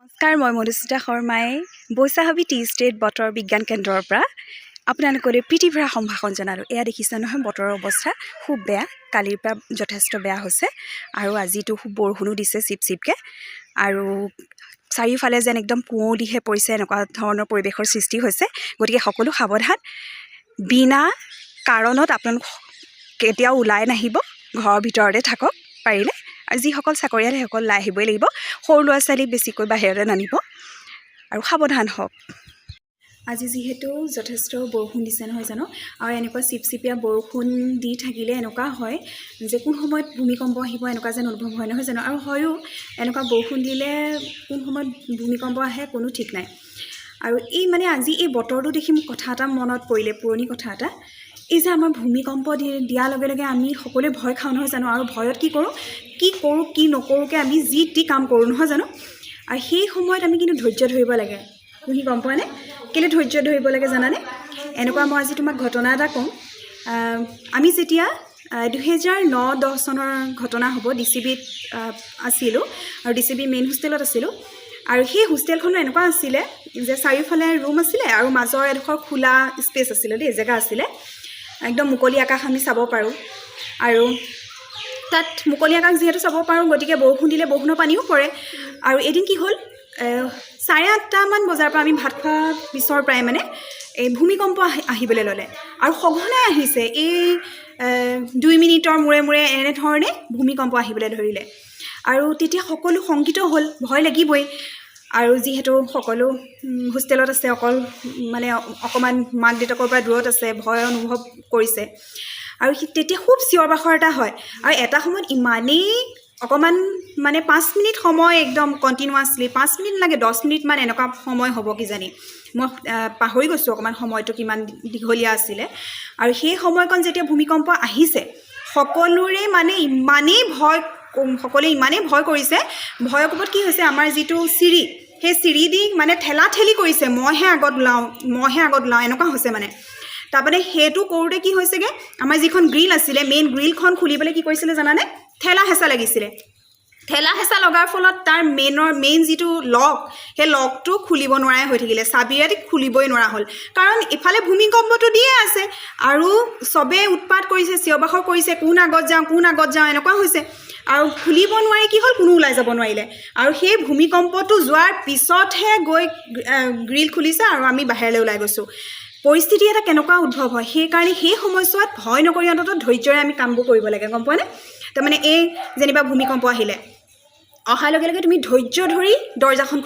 নমস্কাৰ, মই মধুস্মিতা শৰ্মাই বৈশাখী টি ষ্টেট বতৰ বিজ্ঞান কেন্দ্ৰৰ পৰা আপোনালোকলৈ প্ৰীতিভৰা সম্ভাষণ জনালোঁ। এয়া দেখিছে নহয়, বতৰৰ অৱস্থা খুব বেয়া। কালিৰ পৰা যথেষ্ট বেয়া হৈছে আৰু আজিতো খুব বৰষুণো দিছে চিপ চিপকৈ, আৰু চাৰিওফালে যেন একদম কুঁৱলীহে পৰিছে, এনেকুৱা ধৰণৰ পৰিৱেশৰ সৃষ্টি হৈছে। গতিকে সকলো সাৱধান, বিনা কাৰণত আপোনালোক কেতিয়াও ওলাই নাহিব, ঘৰৰ ভিতৰতে থাকক পাৰিলে। আৰু যিসকল চাকৰিয়াল সেইসকল ওলাই আহিবই লাগিব। সৰু ল'ৰা ছোৱালী বেছিকৈ বাহিৰলৈ নানিব আৰু সাৱধান হওক। আজি যিহেতু যথেষ্ট বৰষুণ দিছে নহয় জানো, আৰু এনেকুৱা চিপচিপীয়া বৰষুণ দি থাকিলে এনেকুৱা হয় যে কোন সময়ত ভূমিকম্প আহিব এনেকুৱা যেন অনুভৱ হয় নহয় জানো। আৰু হয়ো এনেকুৱা বৰষুণ দিলে কোন সময়ত ভূমিকম্প আহে কোনো ঠিক নাই। আৰু আজি এই বতৰটো দেখি মোক কথা এটা মনত পৰিলে, পুৰণি কথা এটা। এই যে আমাৰ ভূমিকম্প দিয়াৰ লগে লগে আমি সকলোৱে ভয় খাওঁ নহয় জানো, আৰু ভয়ত কি কৰোঁ কি নকৰোঁকৈ আমি যি টি কাম কৰোঁ নহয় জানো। আৰু সেই সময়ত আমি কিন্তু ধৈৰ্য ধৰিব লাগে। তুমি গম পোৱানে কেলৈ ধৈৰ্য ধৰিব লাগে জানানে? এনেকুৱা মই আজি তোমাক ঘটনা এটা ক'ম। আমি যেতিয়া 2009-10 চনৰ ঘটনা হ'ব, DCBত আছিলোঁ আৰু DCB মেইন হোষ্টেলত আছিলোঁ। আৰু সেই হোষ্টেলখনো এনেকুৱা আছিলে যে চাৰিওফালে ৰুম আছিলে আৰু মাজৰ এডোখৰ খোলা স্পেচ আছিলে দেই, জেগা আছিলে, একদম মুকলি আকাশ আমি চাব পাৰোঁ। আৰু তাত মুকলি আকাশ যিহেতু চাব পাৰোঁ, গতিকে বৰষুণ দিলে বৰষুণৰ পানীও পৰে। আৰু এদিন কি হ'ল, 8:30মান বজাৰ পৰা আমি ভাত খোৱা পিছৰ পৰাই এই ভূমিকম্প আহিবলৈ ল'লে, আৰু সঘনাই আহিছে। এই 2 মিনিটৰ মূৰে মূৰে এনেধৰণে ভূমিকম্প আহিবলৈ ধৰিলে। আৰু তেতিয়া সকলো শংকিত হ'ল, ভয় লাগিবই। আৰু যিহেতু সকলো হোষ্টেলত আছে, অকণমান মাক দেউতাকৰ পৰা দূৰত আছে, ভয় অনুভৱ কৰিছে। আৰু তেতিয়া খুব চিঞৰ বাখৰ এটা হয়। আৰু এটা সময়ত ইমানেই অকণমান 5 মিনিট সময় একদম কণ্টিনিউৱাছলি, 5 মিনিট লাগে 10 মিনিটমান এনেকুৱা সময় হ'ব কিজানি, মই পাহৰি গৈছোঁ অকণমান সময়টো কিমান দীঘলীয়া আছিলে। আৰু সেই সময়কণ যেতিয়া ভূমিকম্প আহিছে, সকলোৱে ইমানেই ভয় কৰিছে। ভয়ৰ কোবত কি হৈছে, আমাৰ যিটো চিৰি, সেই চিৰি দি ঠেলা ঠেলি কৰিছে, মইহে আগত ওলাওঁ এনেকুৱা হৈছে তাৰমানে সেইটো কৰোঁতে কি হৈছেগৈ, আমাৰ যিখন গ্ৰিল আছিলে, মেইন গ্ৰিলখন খুলিবলৈ কি কৰিছিলে জানানে, ঠেলা হেঁচা লাগিছিলে। ঠেলা হেঁচা লগাৰ ফলত তাৰ মেইন যিটো লক, সেই লকটো খুলিব নোৱাৰাই হৈ থাকিলে, চাবিৰে খুলিবই নোৱাৰা হ'ল। কাৰণ ইফালে ভূমিকম্পটো দিয়ে আছে আৰু চবেই উৎপাত কৰিছে, চিঞৰ বাখৰ কৰিছে, কোন আগত যাওঁ এনেকুৱা হৈছে। আৰু খুলিব নোৱাৰি কি হ'ল, কোনো ওলাই যাব নোৱাৰিলে। আৰু সেই ভূমিকম্পটো যোৱাৰ পিছতহে গৈ গ্ৰিল খুলিছে আৰু আমি বাহিৰলৈ ওলাই গৈছোঁ। পৰিস্থিতি এটা কেনেকুৱা উদ্ভৱ হয়। সেইকাৰণে সেই সময়ছোৱাত ভয় নকৰি অন্ততঃ ধৈৰ্যৰে আমি কামবোৰ কৰিব লাগে, গম পোৱানে? তাৰমানে যেনিবা ভূমিকম্প আহিলে, অহাৰ লগে লগে তুমি ধৈৰ্য ধৰি দৰ্জাখন